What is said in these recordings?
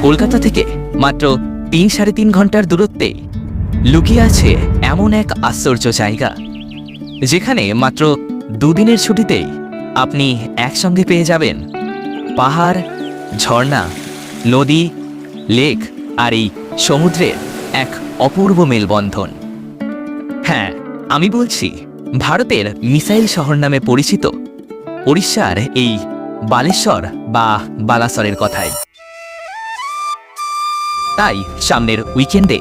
কলকাতা থেকে মাত্র ৩-৩.৫ ঘন্টার দূরত্বে লুকিয়ে আছে এমন এক আশ্চর্য জায়গা, যেখানে মাত্র 2 দিনের ছুটিতেই আপনি একসঙ্গে পেয়ে যাবেন পাহাড়, ঝর্ণা, নদী, লেক আর এই সমুদ্রের এক অপূর্ব মেলবন্ধন। হ্যাঁ, আমি বলছি ভারতের মিসাইল শহর নামে পরিচিত ওড়িশার এই বালেশ্বর বা বালাসরের কথাই। তাই সামনের উইকেন্ডে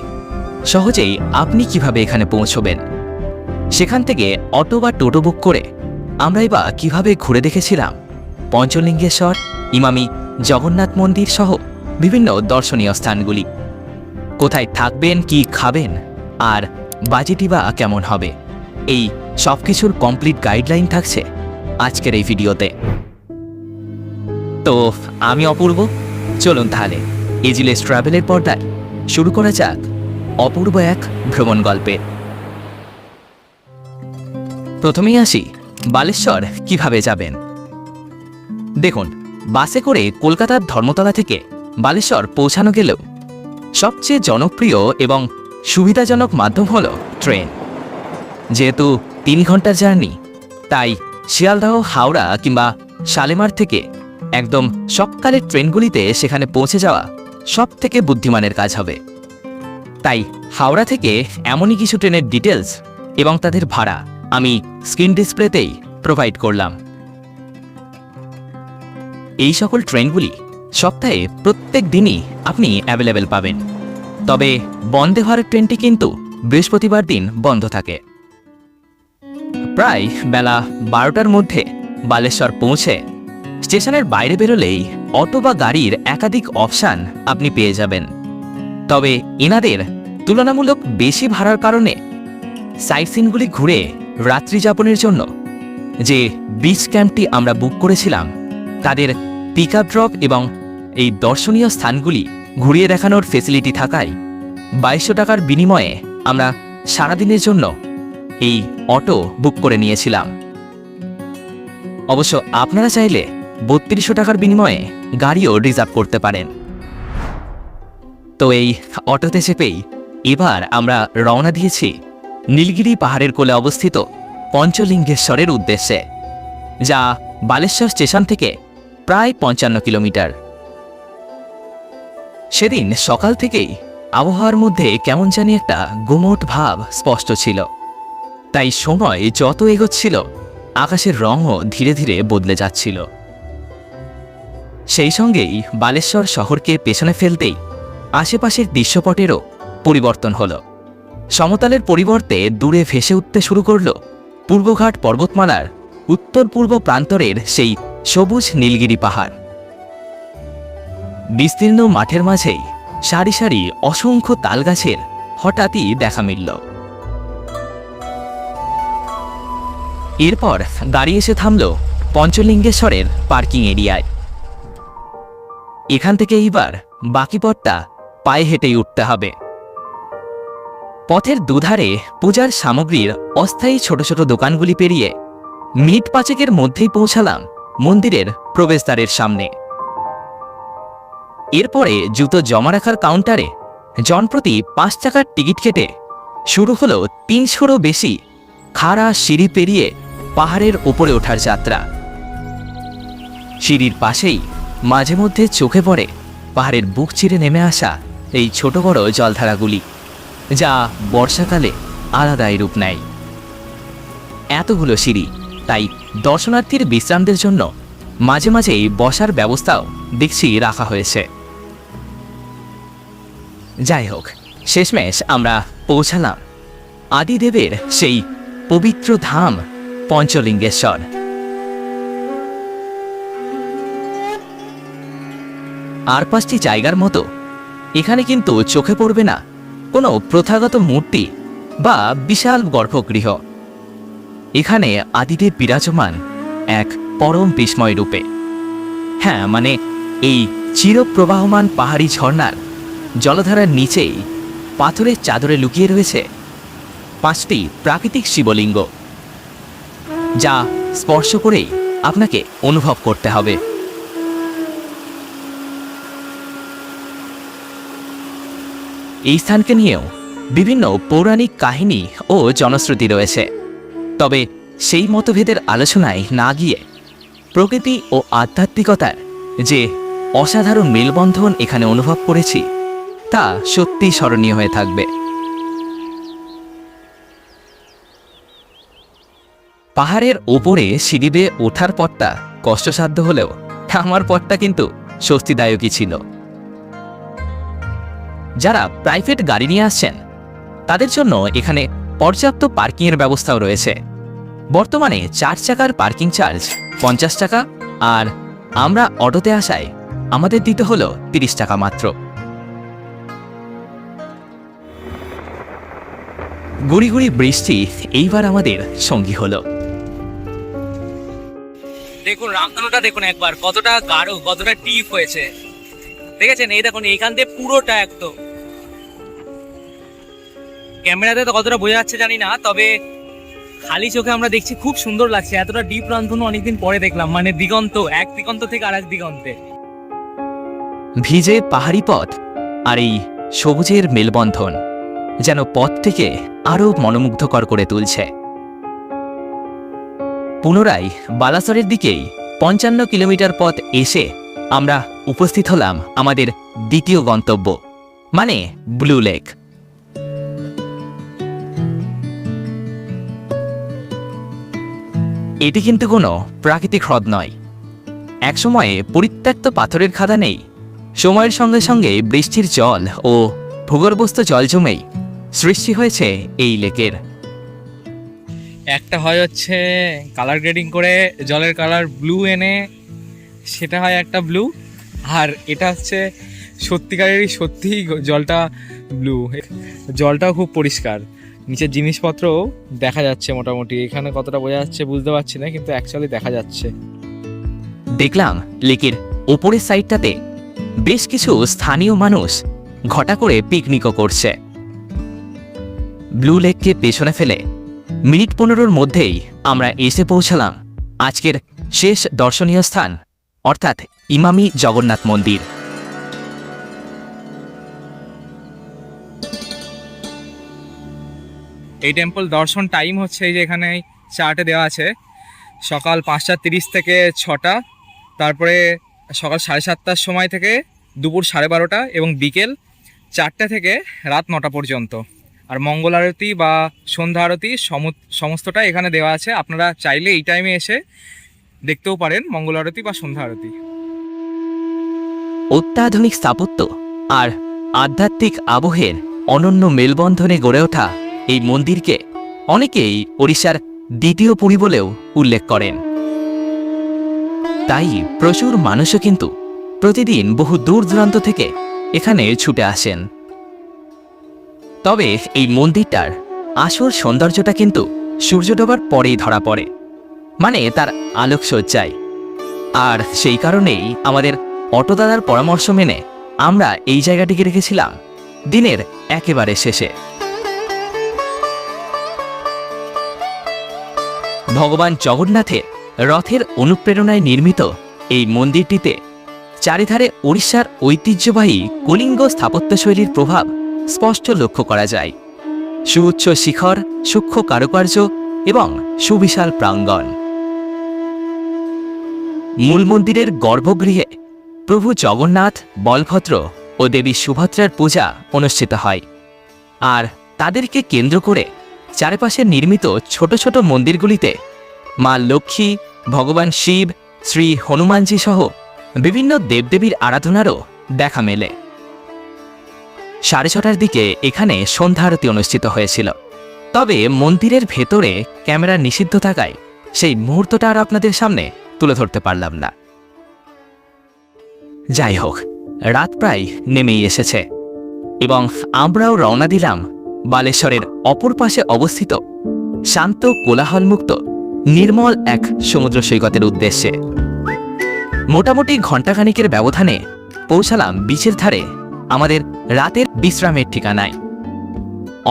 সহজেই আপনি কিভাবে এখানে পৌঁছবেন, সেখান থেকে অটো বা টোটো বুক করে আমরাই বা কিভাবে ঘুরে দেখেছিলাম পঞ্চলিঙ্গেশ্বর, ইমামি জগন্নাথ মন্দির সহ বিভিন্ন দর্শনীয় স্থানগুলি। কোথায় থাকবেন, কি খাবেন, আর বাজেটই বা কেমন হবে, এই সব কিছুর কমপ্লিট গাইডলাইন থাকছে আজকের এই ভিডিওতে। তো আমি অপূর্ব, চলুন তাহলে এজিলেস ট্রাভেলের পর্দায় শুরু করা যাক অপূর্ব এক ভ্রমণ গল্পের। প্রথমেই আসি বালেশ্বর কিভাবে যাবেন। দেখুন, বাসে করে কলকাতার ধর্মতলা থেকে বালেশ্বর পৌঁছানো গেলেও সবচেয়ে জনপ্রিয় এবং সুবিধাজনক মাধ্যম হল ট্রেন। যেহেতু 3 ঘন্টার জার্নি, তাই শিয়ালদহ, হাওড়া কিংবা শালেমার থেকে একদম সকালের ট্রেনগুলিতে সেখানে পৌঁছে যাওয়া সব থেকে বুদ্ধিমানের কাজ হবে। তাই হাওড়া থেকে এমনই কিছু ট্রেনের ডিটেলস এবং তাদের ভাড়া আমি স্ক্রিন ডিসপ্লেতেই প্রোভাইড করলাম। এই সকল ট্রেনগুলি সপ্তাহে প্রত্যেক দিনই আপনি অ্যাভেলেবেল পাবেন, তবে বন্দে ভারত ট্রেনটি কিন্তু বৃহস্পতিবার দিন বন্ধ থাকে। প্রায় বেলা 12টার মধ্যে বালেশ্বর পৌঁছে স্টেশনের বাইরে বেরোলেই অটো বা গাড়ির একাধিক অপশান আপনি পেয়ে যাবেন। তবে এনাদের তুলনামূলক বেশি ভাড়ার কারণে সাইট সিনগুলি ঘুরে রাত্রি যাপনের জন্য যে বিচ ক্যাম্পটি আমরা বুক করেছিলাম, তাদের পিক আপ ড্রপ এবং এই দর্শনীয় স্থানগুলি ঘুরিয়ে দেখানোর ফেসিলিটি থাকায় 2200 টাকার বিনিময়ে আমরা সারাদিনের জন্য এই অটো বুক করে নিয়েছিলাম। অবশ্য আপনারা চাইলে 3200 টাকার বিনিময়ে গাড়িও রিজার্ভ করতে পারেন। তো এই অটোতে চেপেই এবার আমরা রওনা দিয়েছি নীলগিরি পাহাড়ের কোলে অবস্থিত পঞ্চলিঙ্গেশ্বরের উদ্দেশ্যে, যা বালেশ্বর স্টেশন থেকে প্রায় 55 কিলোমিটার। সেদিন সকাল থেকেই আবহাওয়ার মধ্যে কেমন জানি একটা গুমোট ভাব স্পষ্ট ছিল, তাই সময় যত এগোচ্ছিল আকাশের রঙও ধীরে ধীরে বদলে যাচ্ছিল। সেই সঙ্গেই বালেশ্বর শহরকে পেছনে ফেলতেই আশেপাশের দৃশ্যপটেরও পরিবর্তন হলো। সমতলের পরিবর্তে দূরে ভেসে উঠতে শুরু করল পূর্বঘাট পর্বতমালার উত্তর পূর্ব প্রান্তরের সেই সবুজ নীলগিরি পাহাড়। বিস্তীর্ণ মাঠের মাঝেই সারি সারি অসংখ্য তালগাছের হঠাৎই দেখা মিলল। এরপর গাড়ি এসে থামল পঞ্চলিঙ্গেশ্বরের পার্কিং এরিয়ায়। এখান থেকে এইবার বাকি পথটা পায়ে হেঁটেই উঠতে হবে। পথের দুধারে পূজার সামগ্রীর অস্থায়ী ছোট ছোট দোকানগুলি পেরিয়ে মিনিট 5 মধ্যেই পৌঁছালাম মন্দিরের প্রবেশদ্বারের সামনে। এরপরে জুতো জমা রাখার কাউন্টারে জনপ্রতি 5 টাকার টিকিট কেটে শুরু হলো 300রও বেশি খাড়া সিঁড়ি পেরিয়ে পাহাড়ের ওপরে ওঠার যাত্রা। সিঁড়ির পাশেই মাঝে মধ্যে চোখে পড়ে পাহাড়ের বুক চিরে নেমে আসা এই ছোট বড় জলধারাগুলি, যা বর্ষাকালে আলাদাই রূপ নেয়। এতগুলো সিঁড়ি, তাই দর্শনার্থীর বিশ্রামদের জন্য মাঝে মাঝেই বসার ব্যবস্থাও দেখছি রাখা হয়েছে। যাই হোক, শেষমেশ আমরা পৌঁছালাম আদিদেবের সেই পবিত্র ধাম পঞ্চলিঙ্গেশ্বর। আর 5টি জায়গার মতো এখানে কিন্তু চোখে পড়বে না কোনো প্রথাগত মূর্তি বা বিশাল গর্ভগৃহ। এখানে আদিদেব বিরাজমান এক পরম বিস্ময় রূপে। হ্যাঁ, মানে এই চিরপ্রবাহমান পাহাড়ি ঝর্ণার জলধারার নিচেই পাথরের চাদরে লুকিয়ে রয়েছে 5টি প্রাকৃতিক শিবলিঙ্গ, যা স্পর্শ করেই আপনাকে অনুভব করতে হবে। এই স্থানকে নিয়েও বিভিন্ন পৌরাণিক কাহিনী ও জনশ্রুতি রয়েছে। তবে সেই মতভেদের আলোচনায় না গিয়ে প্রকৃতি ও আধ্যাত্মিকতার যে অসাধারণ মেলবন্ধন এখানে অনুভব করেছি তা সত্যিই স্মরণীয় হয়ে থাকবে। পাহাড়ের ওপরে সিঁড়ি বেয়ে ওঠার পথটা কষ্টসাধ্য হলেও আমার পথটা কিন্তু স্বস্তিদায়কই ছিল। যারা প্রাইভেট গাড়ি নিয়ে আসছেন তাদের জন্য এখানে পর্যাপ্ত পার্কিংয়ের ব্যবস্থাও রয়েছে। বর্তমানে 4 চাকার পার্কিং চার্জ 50 টাকা, আর আমরা অটোতে আসায় আমাদের দিতে হলো 30 টাকা মাত্র। গুড়ি গুড়ি বৃষ্টি এইবার আমাদের সঙ্গী হলো। দেখুন রামধনুটা দেখুন একবার, কতটা গাঢ়, কতটা টিপ হয়েছে, দেখেছেন? এই দেখুন এইখান থেকে পুরোটা একদম, ক্যামেরাতে তো কতটা বোঝা যাচ্ছে জানি না, তবে খালি চোখে আমরা দেখছি খুব সুন্দর লাগছে। এতটা ডিপ রামধনু অনেকদিন পরে দেখলাম, মানে দিগন্ত, এক দিগন্ত থেকে আরেক দিগন্তে। ভিজে পাহাড়ি পথ আর এই সবুজের মেলবন্ধন যেন পথটিকে আরো মনোমুগ্ধকর করে তুলছে। পুনরায় বালাসরের দিকেই 55 কিলোমিটার পথ এসে আমরা উপস্থিত হলাম আমাদের দ্বিতীয় গন্তব্য, মানে ব্লু লেক। এটি কিন্তু কোনো প্রাকৃতিক হ্রদ নয়, একসময়ে পরিত্যক্ত পাথরের খাদা নেই। সময়ের সঙ্গে সঙ্গে বৃষ্টির জল ও ভূগর্ভস্থ জল জমেই সৃষ্টি হয়েছে এই লেকের। একটা হয় হচ্ছে কালার গ্রেডিং করে জলের কালার ব্লু এনে, সেটা হয় একটা ব্লু, আর এটা হচ্ছে সত্যিকারেরই সত্যিই জলটা ব্লু। জলটাও খুব পরিষ্কার, নিচের জিনিসপত্রও দেখা যাচ্ছে মোটামুটি। এখানে কতটা বোঝা যাচ্ছে বুঝতে পারছি না, কিন্তু অ্যাকচুয়ালি দেখা যাচ্ছে। দেখলাম লেকের ওপরের সাইডটাতে বেশ কিছু স্থানীয় মানুষ ঘটা করে পিকনিকও করছে। ব্লু লেককে পেছনে ফেলে মিনিট 15-র মধ্যেই আমরা এসে পৌঁছালাম আজকের শেষ দর্শনীয় স্থান, অর্থাৎ ইমামি জগন্নাথ মন্দির। এই টেম্পল দর্শন টাইম হচ্ছে এই যে এখানে চার্টে দেওয়া আছে, সকাল 5:30 থেকে 6টা, তারপরে সকাল 7:30টার সময় থেকে দুপুর 12:30, এবং বিকেল 4টা থেকে রাত 9টা পর্যন্ত। আর মঙ্গল আরতি বা সন্ধ্যা আরতি সমস্তটা এখানে দেওয়া আছে। আপনারা চাইলে এই টাইমে এসে দেখতেও পারেন মঙ্গল আরতি বা সন্ধ্যা আরতি। অত্যাধুনিক স্থাপত্য আর আধ্যাত্মিক আবহের অনন্য মেলবন্ধনে গড়ে ওঠা এই মন্দিরকে অনেকেই ওড়িশার দ্বিতীয় পুরী বলেও উল্লেখ করেন। তাই প্রচুর মানুষও কিন্তু প্রতিদিন বহু দূর দূরান্ত থেকে এখানে ছুটে আসেন। তবে এই মন্দিরটার আসল সৌন্দর্যটা কিন্তু সূর্য ডোবার পরেই ধরা পড়ে, মানে তার আলোকসজ্জায়। আর সেই কারণেই আমাদের অটোদাদার পরামর্শ মেনে আমরা এই জায়গাটিকে রেখেছিলাম দিনের একেবারে শেষে। ভগবান জগন্নাথের রথের অনুপ্রেরণায় নির্মিত এই মন্দিরটিতে চারিধারে ওড়িশার ঐতিহ্যবাহী কলিঙ্গ স্থাপত্যশৈলীর প্রভাব স্পষ্ট লক্ষ্য করা যায়। সুউচ্চ শিখর, সূক্ষ্ম কারুকার্য এবং সুবিশাল প্রাঙ্গণ। মূল মন্দিরের গর্ভগৃহে প্রভু জগন্নাথ, বলভদ্র ও দেবী সুভদ্রার পূজা অনুষ্ঠিত হয়, আর তাদেরকে কেন্দ্র করে চারপাশে নির্মিত ছোট ছোট মন্দিরগুলিতে মা লক্ষ্মী, ভগবান শিব, শ্রী হনুমানজি সহ বিভিন্ন দেবদেবীর আরাধনারও দেখা মেলে। 6:30টার দিকে এখানে সন্ধ্যা আরতি অনুষ্ঠিত হয়েছিল। তবে মন্দিরের ভেতরে ক্যামেরা নিষিদ্ধ থাকায় সেই মুহূর্তটা আর আপনাদের সামনে তুলে ধরতে পারলাম না। যাই হোক, রাত প্রায় নেমেই এসেছে এবং আমরাও রওনা দিলাম বালেশ্বরের অপর পাশে অবস্থিত শান্ত, কোলাহলমুক্ত, নির্মল এক সমুদ্র সৈকতের উদ্দেশ্যে। মোটামুটি ঘণ্টাখানিকের ব্যবধানে পৌঁছালাম বিচের ধারে আমাদের রাতের বিশ্রামের ঠিকানায়,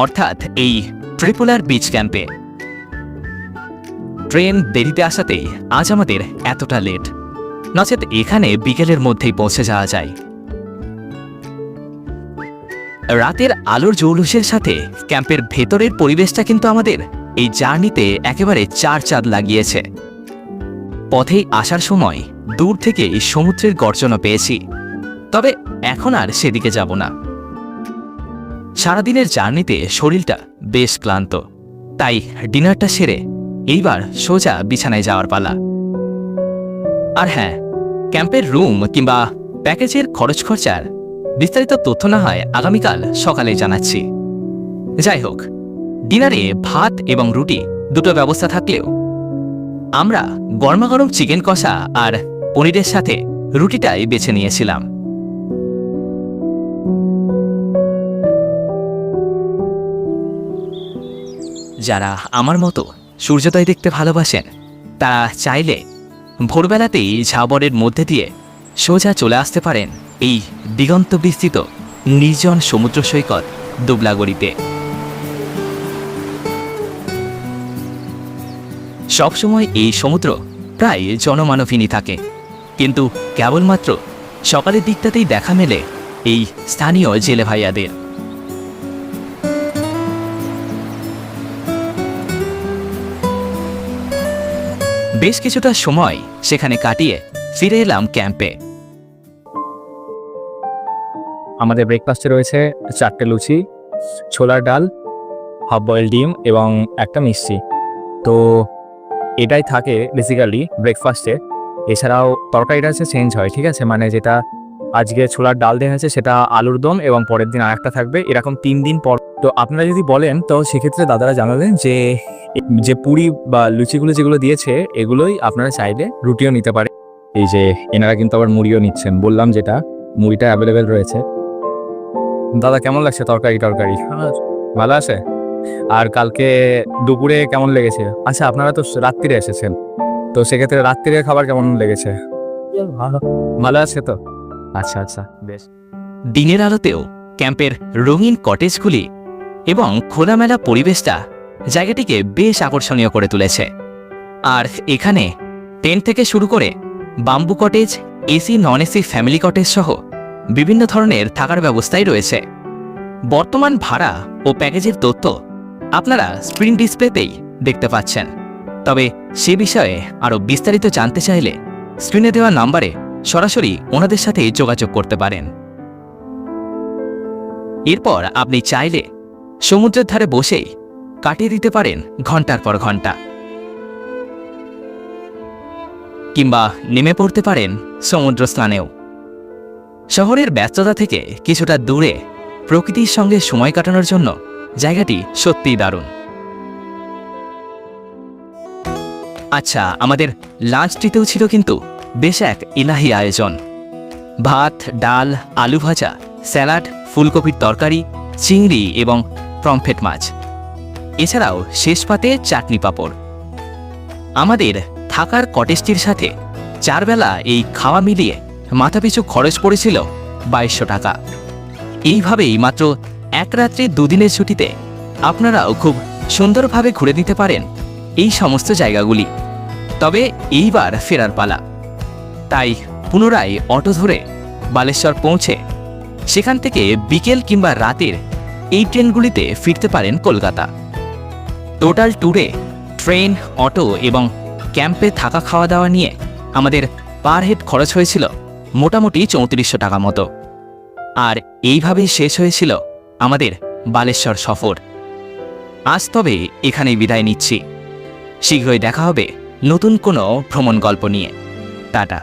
অর্থাৎ এই ট্রিপোলার বিচ ক্যাম্পে। ট্রেন দেরিতে আসাতেই আজ আমাদের এতটা লেট, নচেত এখানে বিকেলের মধ্যেই পৌঁছে যাওয়া যায়। রাতের আলোর জৌলুসের সাথে ক্যাম্পের ভেতরের পরিবেশটা কিন্তু আমাদের এই জার্নিতে একেবারে চার চাঁদ লাগিয়েছে। পথে আসার সময় দূর থেকে সমুদ্রের গর্জনা পেয়েছি, তবে এখন আর সেদিকে যাব না। সারাদিনের জার্নিতে শরীরটা বেশ ক্লান্ত, তাই ডিনারটা সেরে এইবার সোজা বিছানায় যাওয়ার পালা। আর হ্যাঁ, ক্যাম্পের রুম কিংবা প্যাকেজের খরচ খরচার বিস্তারিত তথ্য না হয় আগামীকাল সকালে জানাচ্ছি। যাই হোক, ডিনারে ভাত এবং রুটি দুটো ব্যবস্থা থাকলেও আমরা গরমাগরম চিকেন কষা আর পনিরের সাথে রুটিটাই বেছে নিয়েছিলাম। যারা আমার মতো সূর্যোদয় দেখতে ভালোবাসেন তারা চাইলে ভোরবেলাতেই ঝাবরের মধ্যে দিয়ে সোজা চলে আসতে পারেন এই দিগন্ত বিস্তৃত নির্জন সমুদ্র সৈকত দুবলাগড়িতে। সবসময় এই সমুদ্র প্রায় জনমানবহীনই থাকে, কিন্তু কেবলমাত্র সকালের দিকটাতেই দেখা মেলে এই স্থানীয় জেলে ভাইয়াদের। বেশ কিছুটা সময় সেখানে কাটিয়ে ফিরে এলাম ক্যাম্পে। আমাদের ব্রেকফাস্টে রয়েছে 4টে লুচি, ছোলার ডাল, হাফ বয়েল ডিম এবং একটা মিষ্টি। তো এটাই থাকে বেসিক্যালি ব্রেকফাস্টে। এছাড়াও তরকারিটা হচ্ছে চেঞ্জ হয়, ঠিক আছে, মানে যেটা আজকে ছোলার ডাল দেওয়া হয়েছে সেটা আলুর দম এবং পরের দিন আরেকটা থাকবে, এরকম 3 দিন পর। তো আপনারা যদি বলেন তো সেক্ষেত্রে দাদারা জানালেন যে পুরি বা লুচিগুলো যেগুলো দিয়েছে এগুলোই আপনারা চাইলে রুটিও নিতে পারে। এই যে এনারা কিন্তু আবার মুড়িও নিচ্ছেন, বললাম যেটা মুড়িটা অ্যাভেলেবেল রয়েছে। দাদা কেমন লাগছে তরকারি? ভালো আছে। আর কালকে দুপুরে কেমন লেগেছে? আচ্ছা, আপনারা তো রাত্রিরে এসেছেন, তো সেক্ষেত্রে রাত্রিরের খাবার কেমন লেগেছে? ভালো আছে তো? আচ্ছা আচ্ছা, বেশ। দিনের আলোতেও ক্যাম্পের রঙিন কটেজগুলি এবং খোলামেলা পরিবেশটা জায়গাটিকে বেশ আকর্ষণীয় করে তুলেছে। আর এখানে টেন্ট থেকে শুরু করে bamboo cottage, AC non AC family cottage সহ বিভিন্ন ধরনের থাকার ব্যবস্থাই রয়েছে। বর্তমান ভাড়া ও প্যাকেজের তথ্য আপনারা স্ক্রিন ডিসপ্লেতেই দেখতে পাচ্ছেন, তবে সে বিষয়ে আরও বিস্তারিত জানতে চাইলে স্ক্রিনে দেওয়া নাম্বারে সরাসরি ওনাদের সাথে যোগাযোগ করতে পারেন। এরপর আপনি চাইলে সমুদ্রের ধারে বসেই কাটিয়ে দিতে পারেন ঘন্টার পর ঘন্টা, কিংবা নেমে পড়তে পারেন সমুদ্র স্নানেও। শহরের ব্যস্ততা থেকে কিছুটা দূরে প্রকৃতির সঙ্গে সময় কাটানোর জন্য জায়গাটি সত্যিই দারুণ। আচ্ছা, আমাদের লাঞ্চটিতেও ছিল কিন্তু বেশ এক ইলাহি আয়োজন। ভাত, ডাল, আলু ভাজা, স্যালাড, ফুলকপির তরকারি, চিংড়ি এবং পমফ্রেট মাছ, এছাড়াও শেষ পাতে চাটনি পাঁপড়। আমাদের থাকার কটেজটির সাথে 4 বেলা এই খাওয়া মিলিয়ে মাথাপিছু খরচ পড়েছিল 2200 টাকা। এইভাবেই মাত্র 1 রাত্রি 2 দিনের ছুটিতে আপনারাও খুব সুন্দরভাবে ঘুরে নিতে পারেন এই সমস্ত জায়গাগুলি। তবে এইবার ফেরার পালা, তাই পুনরায় অটো ধরে বালেশ্বর পৌঁছে সেখান থেকে বিকেল কিংবা রাতের এই ট্রেনগুলিতে ফিরতে পারেন কলকাতা। টোটাল ট্যুরে ট্রেন, অটো এবং ক্যাম্পে থাকা খাওয়া দাওয়া নিয়ে আমাদের পার হেড খরচ হয়েছিল মোটামুটি 3400 টাকা মতো। আর এইভাবেই শেষ হয়েছিল আমাদের বালেশ্বর সফর। আজ তবে এখানেই বিদায় নিচ্ছি। শীঘ্রই দেখা হবে নতুন কোনো ভ্রমণ গল্প নিয়ে। টাটা।